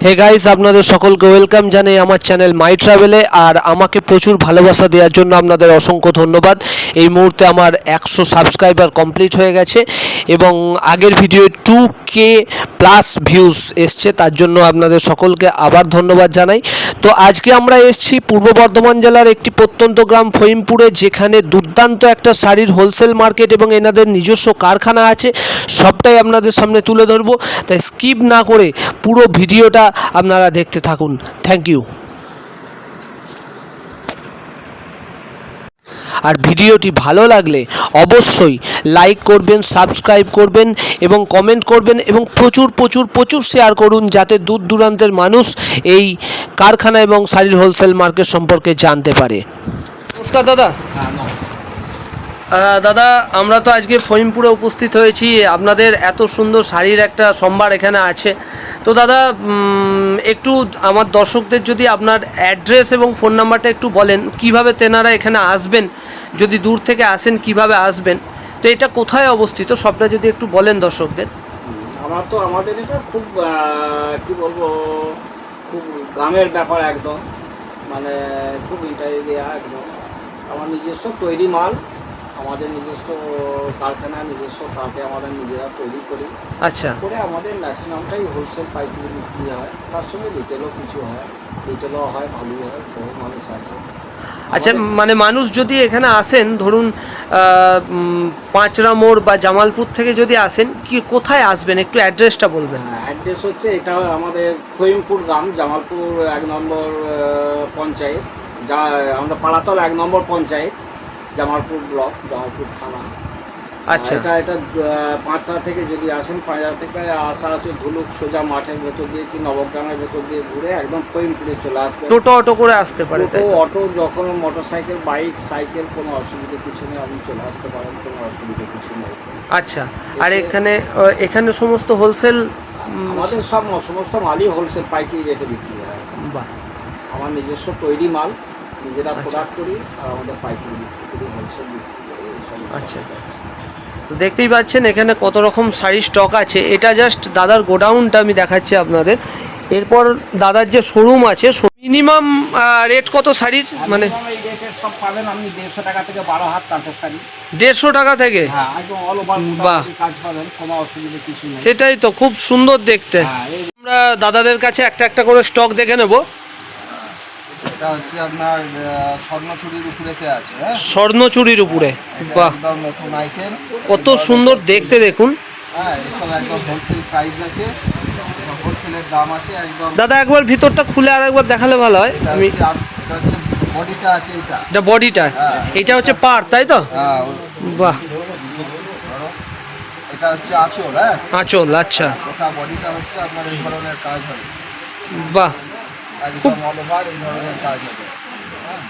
Hey guys, আপনাদের সকলকে welcome জানাই আমার চ্যানেল মাই ট্রাভেলে। আর আমাকে প্রচুর ভালোবাসা দেওয়ার জন্য আপনাদের অসংখ্য ধন্যবাদ। এই মুহূর্তে আমার 100 সাবস্ক্রাইবার কমপ্লিট হয়ে গেছে এবং আগের ভিডিও 2K প্লাস ভিউজ এসছে, তার জন্য আপনাদের সকলকে আবার ধন্যবাদ জানাই। তো আজকে আমরা এসেছি পূর্ব বর্ধমান জেলার একটি প্রত্যন্ত গ্রাম ফহিমপুরে, যেখানে দুর্দান্ত একটা শাড়ির হোলসেল মার্কেট এবং এনাদের নিজস্ব কারখানা আছে। সবটাই আপনাদের সামনে তুলে ধরবো, তাই স্কিপ না করে পুরো ভিডিওটা আপনারা দেখতে থাকুন। Thank you. আর ভিডিওটি ভালো লাগলে অবশ্যই লাইক করবেন, সাবস্ক্রাইব করবেন এবং কমেন্ট করবেন এবং প্রচুর প্রচুর প্রচুর শেয়ার করুন, যাতে দূর দূরান্তের মানুষ এই কারখানা এবং শাড়ির হোলসেল মার্কেট সম্পর্কে জানতে পারে। নমস্কার দাদা। দাদা, আমরা তো আজকে ফহিমপুরে উপস্থিত হয়েছি। আপনাদের এত সুন্দর শাড়ির একটা সম্ভার এখানে আছে। তো দাদা, একটু আমার দর্শকদের যদি আপনার অ্যাড্রেস এবং ফোন নাম্বারটা একটু বলেন, কিভাবে তেনারা এখানে আসবেন, যদি দূর থেকে আসেন কিভাবে আসবেন, তো এটা কোথায় অবস্থিত সবটা যদি একটু বলেন দর্শকদের। আমাদের এটা খুব কি বলবো, খুব গ্রামের ব্যাপার একদম, মানে খুব ইন্টারিয়া একদম। আমার নিজস্ব তৈরি মাল, আমাদের নিজস্ব কারখানা, নিজস্ব তাঁতে আমাদের নিজেরা তৈরি করি। আচ্ছা। করে আমাদের ম্যাক্সিমামটাই হোলসেল পাইকারি বিক্রি হয়, তার সঙ্গে রিটেলও কিছু হয়, রিটেলও হয়, ভালোই হয়, বহু মানুষ আসে। আচ্ছা, মানে মানুষ যদি এখানে আসেন, ধরুন পাঁচরা মোড় বা জামালপুর থেকে যদি আসেন, কি কোথায় আসবেন একটু অ্যাড্রেসটা বলবেন। অ্যাড্রেস হচ্ছে এটা আমাদের ফহিমপুর গ্রাম, জামালপুর 1 নম্বর পঞ্চায়েত, যা আমরা পাড়াতল 1 নম্বর পঞ্চায়েত, জামালপুর ব্লক, জামালপুর থানা। আচ্ছা। এটা পাঁচরা থেকে যদি আসেন, পাঁচরা থেকে আসা আছে ধুলুক সোজা মাঠের ভেতর দিয়ে কি নবগ্রামের ভেতর দিয়ে ঘুরে একদম ফহিমপুরে চলে আসবে। টোটো অটো করে আসতে পারে, তাই তো? অটো, যখন মোটরসাইকেল, বাইক, সাইকেল, কোনো অসুবিধা কিছু নেই, আপনি চলে আসতে পারেন, কোনো অসুবিধা কিছু নেই। আচ্ছা। আর এখানে সমস্ত হোলসেল, আমাদের সমস্ত মালই হোলসেল পাইকারি রেটে বিক্রি হয়। বাহ। আমার নিজস্ব তৈরি মাল, নিজেরা আচ্ছা। প্রোডাক্ট করি, আর আমাদের পাইকারি বিক্রি করি, হোলসেল বিক্রি করি, এইসব। আচ্ছা। তো দেখতেই পাচ্ছেন এখানে কত রকম শাড়ির স্টক আছে। এটা জাস্ট দাদার গোডাউনটা আমি দেখাচ্ছি আপনাদের। এরপর দাদার যে শোরুম আছে, মিনিমাম রেট কত শাড়ির? মানে এই রেটের সব পাবেন আপনি 150 টাকা থেকে 12 হাত কাঁথের শাড়ি। 150 টাকা থেকে? হ্যাঁ, একদম অল ওভার বাহ, কাজ পাবেন, কোনো অসুবিধা কিছু নেই। সেটাই তো, খুব সুন্দর দেখতে। আমরা দাদাদের কাছে একটা একটা করে স্টক দেখে নেব। এটা হচ্ছে আপনার স্বর্ণচুরির উপরেতে আছে। হ্যাঁ, স্বর্ণচুরির উপরে। বাহ, একদম নতুন আইটেম, কত সুন্দর দেখতে দেখুন। হ্যাঁ, এসব একদম হোলসেল প্রাইস আছে, হোলসেলের দাম আছে একদম। দাদা, একবার ভিতরটা খুলে আর একবার দেখালে ভালো হয়। এটা আমি হচ্ছে বডিটা আছে, এটা বডিটা, এটা হচ্ছে পার, তাই তো? হ্যাঁ, বাহ। এটা হচ্ছে আঁচল। হ্যাঁ, আঁচল। আচ্ছা। গোটা বডিটা হচ্ছে আপনার এই ধরনের কাজ হবে। বাহ, একদম অল ওভার এই ধরনের কাজ হবে। হ্যাঁ,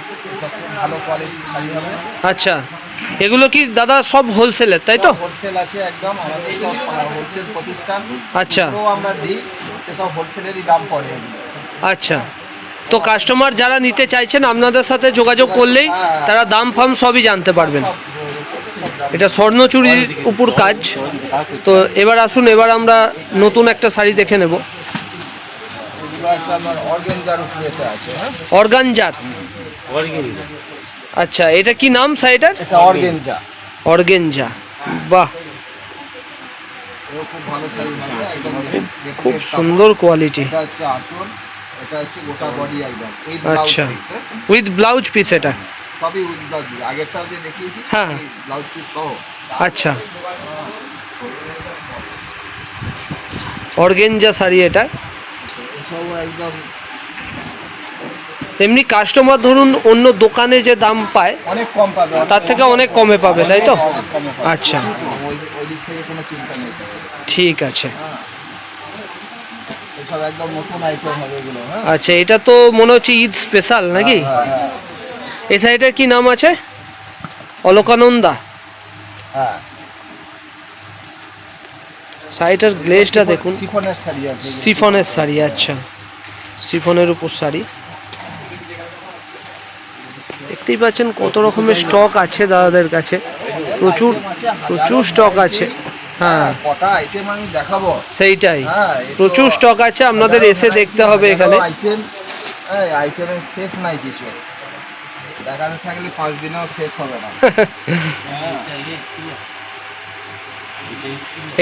খুব ভালো কোয়ালিটির শাড়ি হবে। আচ্ছা। এগুলো কি দাদা সব হোলসেলের, তাই তো? হোলসেল আছে একদম, আমাদের সব হোলসেল প্রতিষ্ঠান। আচ্ছা। তো আমরা দিই, সেসব হোলসেলেরই দাম পড়ে এগুলো। আচ্ছা। তো কাস্টমার যারা নিতে চাইছেন আপনাদের সাথে যোগাযোগ করলেই তারা দাম ফাম সবই জানতে পারবেন। এটা স্বর্ণচুরির উপর কাজ। তো এবার আসুন, এবার আমরা নতুন একটা শাড়ি দেখে নেব। এগুলো আছে আপনার অর্গানজার উপরেতে আছে। হ্যাঁ, অর্গানজার। আচ্ছা, এটা কি নাম শাড়িটার? এটা অর্গানজা। অর্গানজা। বাহ, এও খুব ভালো শাড়ি হবে, একদম খুব সুন্দর কোয়ালিটি। এটা হচ্ছে আঁচল, এটা হচ্ছে গোটা বডি একদম উইথ আচ্ছা, blouse piece. With blouse piece. এটা সবই উইথ ব্লাউজ পিস, আগেরটাও যে দেখিয়েছি হ্যাঁ, ব্লাউজ পিস সহ। আচ্ছা। অর্গানজা শাড়ি এটা। এসব একদম এমনি কাস্টমার ধরুন অন্য দোকানে যে দাম পায় অনেক কম পাবে, তার থেকে অনেক কমে পাবে, তাই তো? অনেক কমে পাবে। আচ্ছা, ওই দিক থেকে কোনো চিন্তা নেই। ঠিক আছে। এসব একদম নতুন আইটেম হবে এগুলো। হ্যাঁ, আচ্ছা, এটা তো মনে হচ্ছে ঈদ স্পেশাল নাকি? হ্যাঁ, হ্যাঁ, এই শাড়িটার কি নাম আছে? অলকানন্দা। হ্যাঁ। শাড়িটার গ্লেজটা দেখুন। সিফনের শাড়ি আছে, সিফনের শাড়ি। আচ্ছা, সিফনের উপর শাড়ি। দেখতেই পাচ্ছেন কত রকমের স্টক আছে দাদাদের কাছে, প্রচুর প্রচুর স্টক আছে। হ্যাঁ। কটা আইটেম আমি দেখাবো। সেইটাই, হ্যাঁ, এ তো প্রচুর স্টক আছে, আপনাদের হাজারো এসে variety, দেখতে হবে হাজারো এখানে। আইটেম, আইটেমের শেষ নাই কিছু, দেখাতে থাকলে 5 দিনেও শেষ হবে না। হ্যাঁ।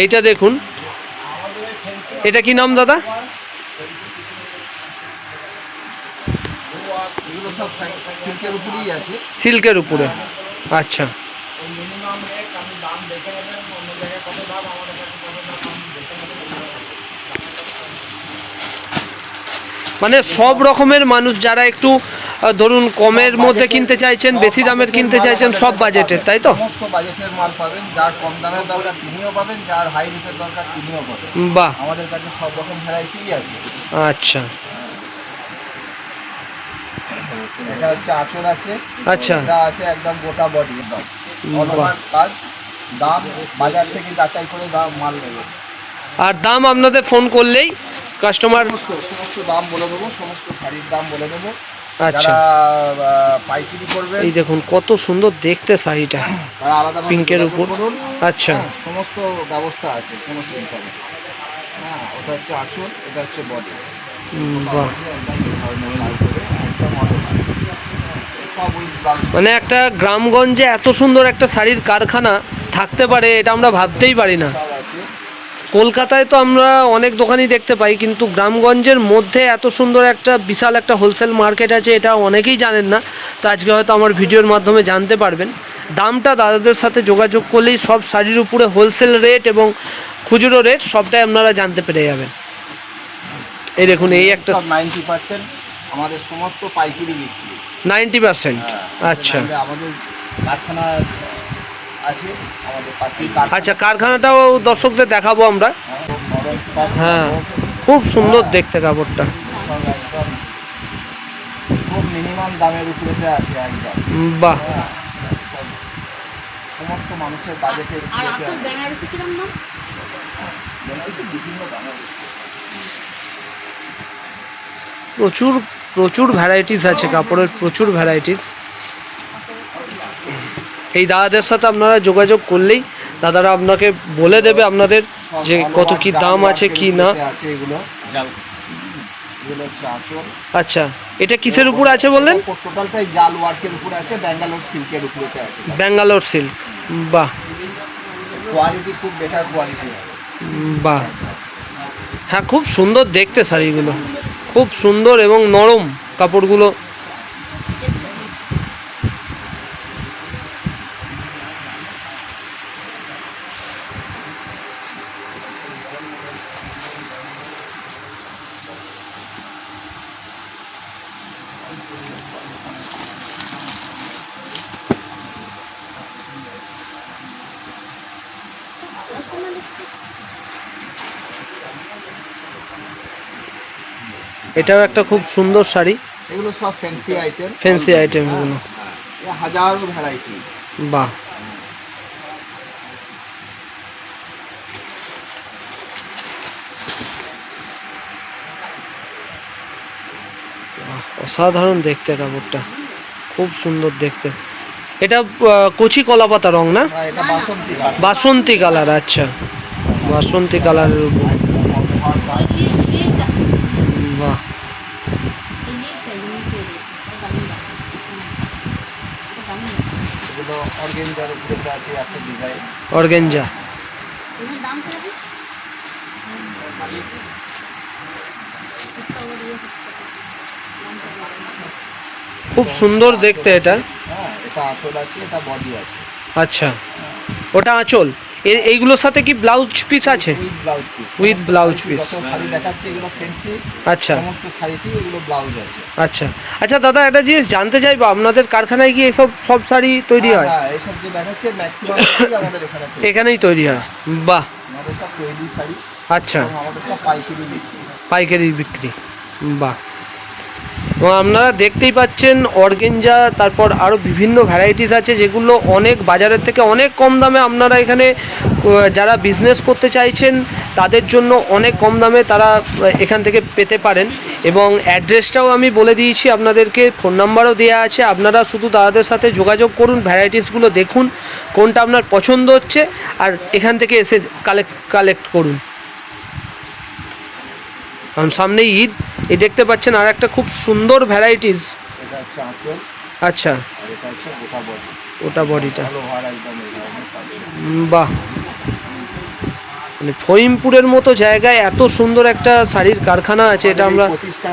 এইটা দেখুন, এটা কি নাম দাদা? এগুলো সব সিল্কের উপরেই আছে। সিল্কের উপরে, আচ্ছা। মিনিমাম রেট আমি দাম দেখে নেবেন, অন্য জায়গায় কত দাম, আমাদের কাছে কত দাম আমি দেখে নেবেন। মানে সব রকমের মানুষ যারা একটু ধরুন কমের মধ্যে কিনতে চাইছেন, বেশি দামের কিনতে চাইছেন, সব বাজেটের, তাই তো? সমস্ত বাজেটের মাল পাবেন, যার কম দামের দরকার তিনিও পাবেন, যার হাই রেটের দরকার তিনিও পাবেন। বাহ, আমাদের কাছে সব রকম ভ্যারাইটিই আছে। আচ্ছা এটা হচ্ছে আঁচল আছে, আচ্ছা। এটা আছে একদম গোটা বডি, একদম অল বাহ। ওভার কাজ। দাম বাজার থেকে যাচাই করে দাম মাল নেবে। আর দাম আপনাদের ফোন করলেই কাস্টমার? সমস্ত দাম বলে দেবো, সমস্ত শাড়ির দাম বলে দেবো। আচ্ছা, যারা পাইকারি করবে এই দেখুন কত সুন্দর দেখতে শাড়িটা, তারা আলাদা পিঙ্কের উপর। আচ্ছা, সমস্ত ব্যবস্থা আছে, কোনো চিন্তা নেই। হ্যাঁ, ওটা হচ্ছে আঁচল, এটা হচ্ছে বডি। বাহ। সব উইথ ব্লাউজ মানে একটা গ্রামগঞ্জে এত সুন্দর একটা শাড়ির কারখানা থাকতে পারে, এটা আমরা ভাবতেই পারি না। সব আছে। কলকাতায় তো আমরা অনেক দোকানই দেখতে পাই, কিন্তু গ্রামগঞ্জের মধ্যে এত সুন্দর একটা বিশাল একটা হোলসেল মার্কেট আছে, এটা অনেকেই জানেন না। তো আজকে হয়তো আমার ভিডিওর মাধ্যমে জানতে পারবেন। দামটা দাদাদের সাথে যোগাযোগ করলেই সব শাড়ির উপরে হোলসেল রেট এবং খুচরো রেট সবটাই আপনারা জানতে পেরে যাবেন। এই দেখুন, এই একটা সব 90% আমাদের সমস্ত পাইকারি বিক্রি। 90%, আচ্ছা আমাদের কারখানা আছে, আমাদের পাশেই আচ্ছা। কারখানাটাও দর্শকদের দেখাবো আমরা। নরম সব হ্যাঁ, খুব সুন্দর দেখতে কাপড়টা। সব একদম খুব মিনিমাম দামের উপরেতে আছে একদম। বাহ, হ্যাঁ, সব সমস্ত মানুষের বাজেটের আর উপরেতে আসল আছে। বেনারসি কিরম দাম? বেনারসি বিভিন্ন দামের। প্রচুর প্রচুর ভ্যারাইটিস আছে কাপড়ের, প্রচুর ভ্যারাইটিস। এই দাদাদের সাথে আপনারা যোগাযোগ করলেই দাদারা আপনাকে বলে দেবে আপনাদের যে কত কি দাম আছে কি না। আছে এগুলো এগুলো হচ্ছে আঁচল। আচ্ছা, এটা কিসের উপর আছে বললেন? টোটালটাই জাল ওয়ার্কের উপরে আছে, ব্যাঙ্গালোর সিল্কের উপরেতে আছে। ব্যাঙ্গালোর সিল্ক, বাহ কোয়ালিটি খুব বেটার কোয়ালিটি। বাহ। হ্যাঁ, খুব সুন্দর দেখতে শাড়িগুলো, খুব সুন্দর এবং নরম কাপড়গুলো। এটাও একটা খুব সুন্দর শাড়ি, এগুলো সব ফ্যান্সি আইটেম। ফ্যান্সি আইটেম এগুলো। হাজারো ভ্যারাইটি। বাহ, অসাধারণ দেখতে কাপড়টা, খুব সুন্দর দেখতে। এটা কচি কলা পাতা রং না? এটা বাসন্তী কালার। বাসন্তী কালার, আচ্ছা বাসন্তী কালারের উপর, বাহ। এগুলো অর্গেঞ্জার উপরে আছে একটা ডিজাইন। অর্গেঞ্জা, দাম কিরকম? খুব সুন্দর দেখতে এটা। হ্যাঁ, এটা আঁচল আছে, এটা বডি আছে। আচ্ছা, ওটা আঁচল। এইগুলোর সাথে কি ব্লাউজ পিস আছে? With blouse piece. With blouse piece, যত শাড়ি দেখাচ্ছে এগুলো ফ্যান্সি। আচ্ছা সমস্ত শাড়িতেই এগুলো ব্লাউজ আছে। আচ্ছা। আচ্ছা দাদা, একটা জিনিস জানতে চাইবো, আপনাদের কারখানায় কি এসব সব শাড়ি তৈরি হয়? হ্যাঁ, এইসব যে দেখাচ্ছে ম্যাক্সিমাম আমাদের এখানে তৈরি। এখানেই তৈরি হয়, বাহ। আমাদের সব তৈরি শাড়ি আচ্ছা, এবং আমাদের সব পাইকারি বিক্রি। পাইকারি বিক্রি, বাহ। এবং আপনারা দেখতেই পাচ্ছেন অর্গেঞ্জা, তারপর আরও বিভিন্ন ভ্যারাইটিস আছে যেগুলো অনেক বাজারের থেকে অনেক কম দামে আপনারা এখানে যারা বিজনেস করতে চাইছেন তাদের জন্য অনেক কম দামে তারা এখান থেকে পেতে পারেন। এবং অ্যাড্রেসটাও আমি বলে দিয়েছি আপনাদেরকে, ফোন নাম্বারও দেওয়া আছে। আপনারা শুধু দাদাদের সাথে যোগাযোগ করুন, ভ্যারাইটিসগুলো দেখুন, কোনটা আপনার পছন্দ হচ্ছে আর এখান থেকে এসে কালেক্ট করুন। কারণ সামনেই ঈদ, এই দেখতে পাচ্ছেন আর একটা খুব সুন্দর ভ্যারাইটিস। এটা হচ্ছে আঁচল, আচ্ছা, আর এটা হচ্ছে গোটা বডি। ওটা বডিটা, ভালো ভার একদম এই ধরনের কাজ। বাহ, মানে ফহিমপুরের মতো জায়গায় এত সুন্দর একটা শাড়ির কারখানা আছে, এটা আমরা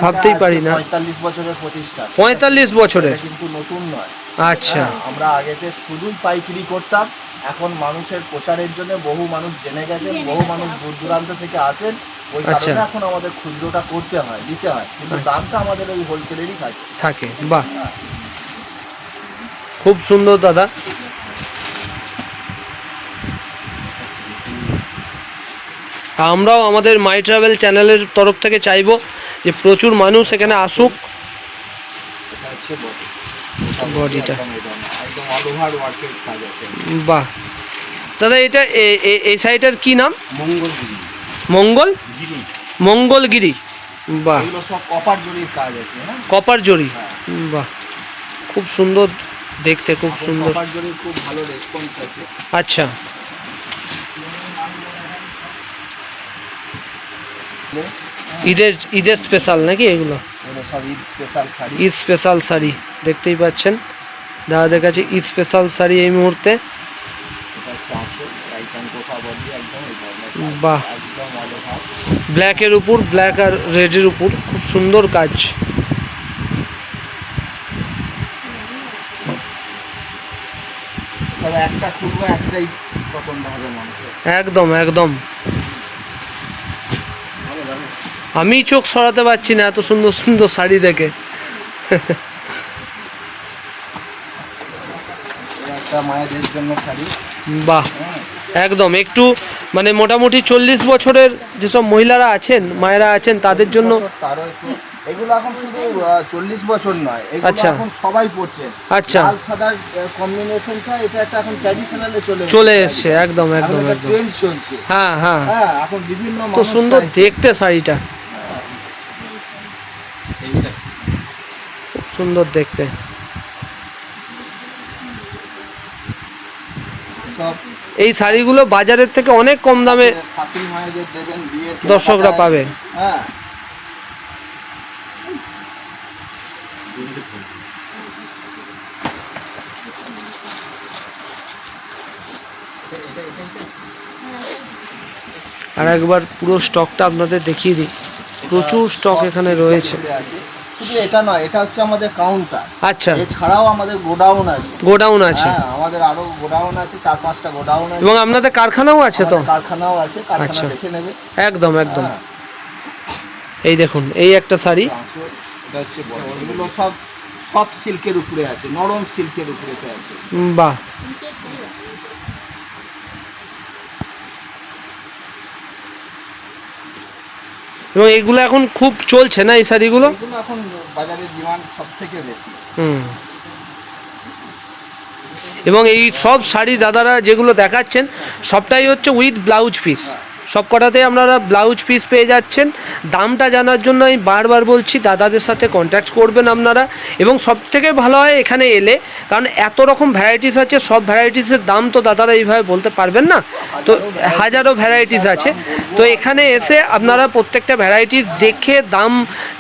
ভাবতেই পারি না। 45 বছরের প্রতিষ্ঠান। 45 বছরের, এটা কিন্তু নতুন নয়। আচ্ছা। হ্যাঁ, আমরা আগেতে শুধুই পাইকারি করতাম, এখন মানুষের প্রচারের জন্য বহু মানুষ জেনে গেছে, বহু মানুষ দূর দূরান্ত থেকে আসেন, ওই আচ্ছা। কারণে এখন আমাদের খুচরোটা করতে হয়, দিতে হয়, কিন্তু আচ্ছা। দামটা আমাদের ওই হোলসেলেরই থাকে। বাহ, খুব সুন্দর দাদা। আমরাও আমাদের মাই ট্রাভেল চ্যানেলের তরফ থেকে চাইবো যে প্রচুর মানুষ এখানে আসুক। এটা হচ্ছে বডি, বডিটা একদম অল ওভার ওয়ার্কের কাজ আছে। বাহ দাদা, এটা এই সাইডের কি নাম? মঙ্গলগিরি। মঙ্গল গিরি, মঙ্গলগিরি, বাহ, এগুলো সব কপার জরির কাজ আছে। হ্যাঁ, কপার জরি, হ্যাঁ। বাহ, খুব সুন্দর দেখতে, খুব সুন্দর। কপার জরির খুব ভালো রেসপন্স আছে। আচ্ছা, ঈদের স্পেশাল নাকি এগুলো? এগুলো সব ঈদ স্পেশাল শাড়ি। ঈদ স্পেশাল শাড়ি দেখতেই পাচ্ছেন দাদাদের কাছে, ঈদ স্পেশাল শাড়ি এই মুহূর্তে। এটা হচ্ছে আঁচল, রাইট হ্যান্ড গোটা বডি একদম এই ধরনের। বাহ, একদম অল ওভার। ব্ল্যাকের উপর, ব্ল্যাক আর রেডের উপর খুব সুন্দর কাজ। সব একটা খুলবো, একটাই পছন্দ হবে মানুষের। একদম একদম, আমি চোখ সরাতে পারছি না এত সুন্দর সুন্দর শাড়ি দেখে। এটা একটা মায়েদের জন্য শাড়ি। বাহ, হ্যাঁ, একদম, একটু মানে মোটামুটি 40 বছরের যেসব মহিলারা আছেন, মায়েরা আছেন, তাদের জন্য। তারও একটু, এগুলো এখন শুধু 40 বছর নয়, এগুলো আচ্ছা। এখন সবাই পরছে। আচ্ছা। লাল সাদার কম্বিনেশনটা, এটা একটা এখন ট্র্যাডিশনালে চলে এসছে, একদম একদম একদম। ট্রেন্ড চলছে। হ্যাঁ হ্যাঁ, হ্যাঁ, এখন বিভিন্ন তো মানুষ সুন্দর চাইছে। দেখতে শাড়িটা, খুব সুন্দর দেখতে। সব এই শাড়িগুলো বাজারের থেকে অনেক কম দামে শাশুড়ি মায়েদের দেবেন, বিয়ের দর্শকরা কেনাকাটায়। পাবে। হ্যাঁ, আর একবার পুরো স্টকটা আপনাদের দেখিয়ে দিই, প্রচুর স্টক সব এখানে সিল্কের রয়েছে। উপরে আছে। শুধু এটা নয়, এটা হচ্ছে আমাদের কাউন্টার। আচ্ছা, এছাড়াও আমাদের গোডাউন আছে। গোডাউন আছে, হ্যাঁ, আমাদের আরো গোডাউন আছে, 4-5টা গোডাউন আছে। এবং আপনাদের কারখানাও আছে তো? আমাদের কারখানাও আছে, কারখানা আচ্ছা। দেখে নেবে। একদম একদম। হ্যাঁ, এই দেখুন, এই একটা শাড়ি, আঁচল, এটা হচ্ছে বড়। এগুলো সব সব সিল্কের উপরে আছে, নরম সিল্কের উপরে আছে। বাহ, এবং এগুলো এখন খুব চলছে না এই শাড়িগুলো? এগুলো এখন বাজারের ডিমান্ড সব থেকে বেশি। হুম, এবং এই সব শাড়ি দাদারা যেগুলো দেখাচ্ছেন সবটাই হচ্ছে উইথ ব্লাউজ পিস, সব কটাতেই আপনারা ব্লাউজ পিস পেয়ে যাচ্ছেন। দামটা জানার জন্য আমি বারবার বলছি, দাদাদের সাথে কন্ট্যাক্ট করবেন আপনারা। এবং সব থেকে ভালো হয় এখানে এলে, কারণ এত রকম ভ্যারাইটিস আছে, সব ভ্যারাইটিসের দাম তো দাদারা এইভাবে বলতে পারবেন না, তো হাজারো ভ্যারাইটিস আছে। তো এখানে এসে আপনারা প্রত্যেকটা ভ্যারাইটিস দেখে দাম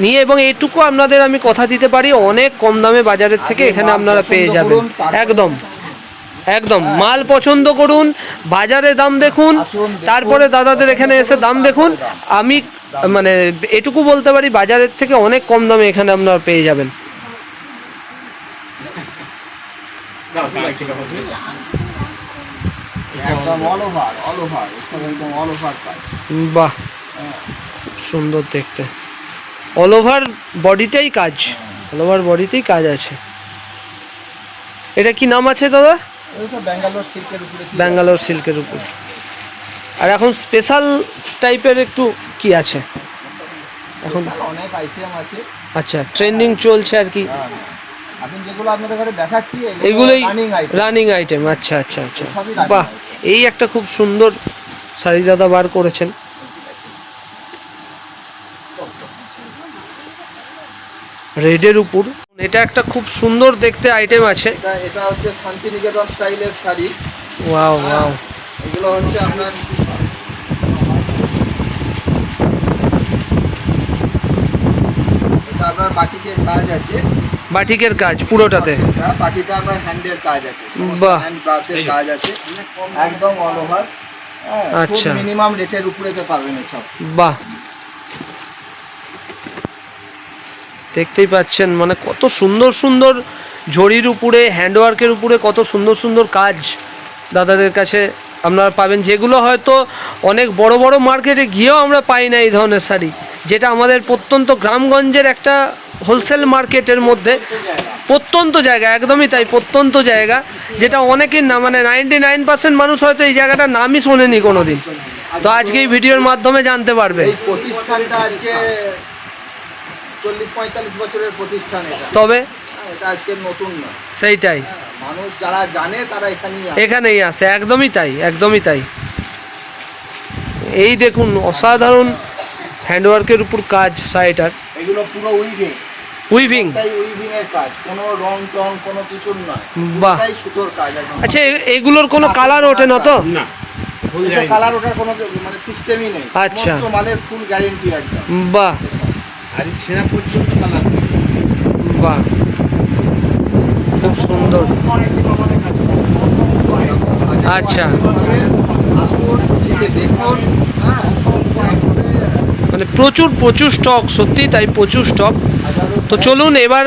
নিয়ে, এবং এইটুকু আপনাদের আমি কথা দিতে পারি, অনেক কম দামে বাজারের থেকে এখানে আপনারা পেয়ে যাবেন। একদম একদম, মাল পছন্দ করুন, বাজারে দাম দেখুন, তারপরে দাদাদের এখানে এসে দাম দেখুন। আমি মানে এটুকু বলতে পারি, বাজারের থেকে অনেক কম দামে এখানে আপনারা পেয়ে যাবেন। একদম অল ওভার, অল ওভার, এসব একদম অল ওভার কাজ। বাহ, সুন্দর দেখতে, অল ওভার বডিটাই কাজ, অল ওভার বডিতেই কাজ আছে। এটা কি নাম আছে দাদা? এগুলো সব ব্যাঙ্গালোর সিল্কের উপরে। ব্যাঙ্গালোর সিল্কের উপর। আর এখন স্পেশাল টাইপের একটু কি আছে এখন? অনেক আইটেম আছে। আচ্ছা, ট্রেন্ডিং চলছে আর কি। হ্যাঁ, এখন যেগুলো আপনাদের ঘরে দেখাচ্ছি এগুলোই রানিং আইটেম। রানিং আইটেম, আচ্ছা আচ্ছা আচ্ছা। সবই running বাহ, item। এই একটা খুব সুন্দর শাড়ি দাদা বার করেছেন, রেডের উপর। এটা একটা খুব সুন্দর দেখতে আইটেম আছে। এটা হচ্ছে শান্তিনিকেতন স্টাইলের শাড়ি। Wow wow. এগুলো হচ্ছে আপনার এটা আপনার বাটিকের কাজ আছে, বাটিকের কাজ পুরোটাতে? বাটিটা আপনার হ্যান্ডের কাজ আছে, বাহ। হ্যান্ড ব্রাশের কাজ আছে, একদম অল ওভার। আচ্ছা। মিনিমাম রেটের উপরে তো পাবেন এসব। বাহ, দেখতেই পাচ্ছেন মানে কত সুন্দর সুন্দর জরির উপরে, হ্যান্ডওয়ার্কের উপরে কত সুন্দর সুন্দর কাজ দাদাদের কাছে আপনারা পাবেন, যেগুলো হয়তো অনেক বড় বড় মার্কেটে গিয়েও আমরা পাই না এই ধরনের শাড়ি, যেটা আমাদের প্রত্যন্ত গ্রামগঞ্জের একটা হোলসেল মার্কেটের মধ্যে প্রত্যন্ত জায়গা, একদমই তাই, প্রত্যন্ত জায়গা, যেটা অনেকের না মানে 99% মানুষ হয়তো এই জায়গাটার নামই শোনেনি কোনোদিন। তো আজকে এই ভিডিওর মাধ্যমে জানতে পারবে। এই প্রতিষ্ঠানটা আজকে 40-45 বছরের প্রতিষ্ঠান এটা, তবে এটা আজকে নতুন না। সেইটাই, মানুষ যারা জানে তারা এখানেই আসে, একদমই তাই, একদমই তাই। এই দেখুন অসাধারণ হ্যান্ডওয়ার্কের উপর কাজ শাড়িটার। এগুলো পুরো উইভিং, উইভিং? উইভিং এর কাজ, কোনো রং টং কোনো কিছু নয়, বাহ। পুরোটাই সুতোর কাজ একদম। আচ্ছা, এগুলোর কোনো কালার ওঠে না তো? না, কালার ওঠার কোনো মানে সিস্টেমই নেই। আচ্ছা। সমস্ত মালের ফুল গ্যারান্টি আছে। বাহ আর ছেঁড়া পর্যন্ত কালার। বাহ, খুব সুন্দর। আচ্ছা, আসুন এসে দেখুন। হ্যাঁ, মানে প্রচুর প্রচুর স্টক, সত্যি তাই, প্রচুর স্টক। তো চলুন এবার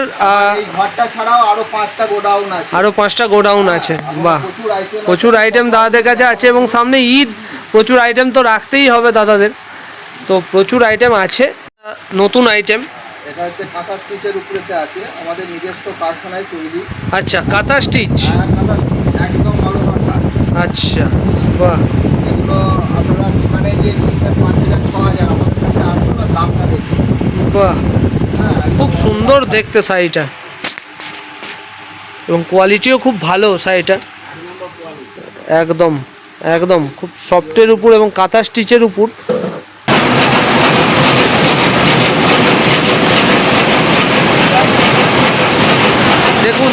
এই ঘরটা ছাড়াও আরো 5টা গোডাউন আছে। আরও 5টা গোডাউন আছে। বাহ, প্রচুর আইটেম, প্রচুর আইটেম দাদাদের কাছে আছে, এবং সামনে ঈদ, প্রচুর আইটেম তো রাখতেই হবে দাদাদের, তো প্রচুর আইটেম আছে, নতুন আইটেম। এটা হচ্ছে কাঁথা স্টিচের উপরেতে আছে, আমাদের নিজস্ব কারখানায় তৈরি। আচ্ছা, কাঁথা স্টিচ? কাঁথা স্টিচ একদম ভালো কাজ। আচ্ছা, বাহ। এগুলো আপনারা দোকানে যে কিনবেন 5,000-6,000, আমাদের কাছে আসুন না, দামটা দেখুন। বাহ, হ্যাঁ, খুব সুন্দর দেখতে শাড়িটা, এবং কোয়ালিটিও খুব ভালো শাড়িটা, একদম একদম খুব সফটের উপর এবং কাঁথা স্টিচের উপর। দেখুন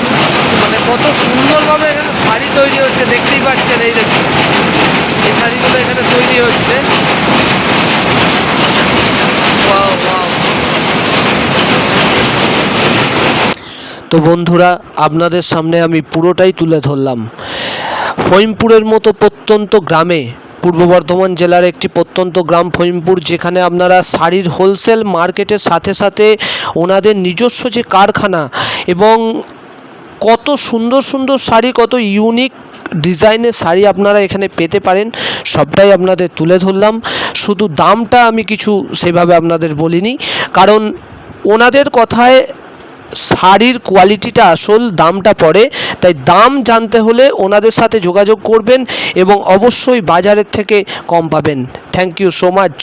মানে কত সুন্দরভাবে এখানে শাড়ি তৈরি হচ্ছে, দেখতেই পাচ্ছেন। এই দেখুন এই শাড়িগুলো এখানে তৈরি হচ্ছে। Wow wow. তো বন্ধুরা, আপনাদের সামনে আমি পুরোটাই তুলে ধরলাম। ফহিমপুরের মতো প্রত্যন্ত গ্রামে, পূর্ব বর্ধমান জেলার একটি প্রত্যন্ত গ্রাম ফহিমপুর, যেখানে আপনারা শাড়ির হোলসেল মার্কেটের সাথে সাথে ওনাদের নিজস্ব যে কারখানা, এবং কত সুন্দর সুন্দর শাড়ি, কত ইউনিক ডিজাইনের শাড়ি আপনারা এখানে পেতে পারেন, সবটাই আপনাদের তুলে ধরলাম। শুধু দামটা আমি কিছু সেভাবে আপনাদের বলিনি, কারণ ওনাদের কথায় শাড়ির কোয়ালিটিটা আসল, দামটা পড়ে। তাই দাম জানতে হলে ওনাদের সাথে যোগাযোগ করবেন, এবং অবশ্যই বাজারের থেকে কম পাবেন। Thank you so much.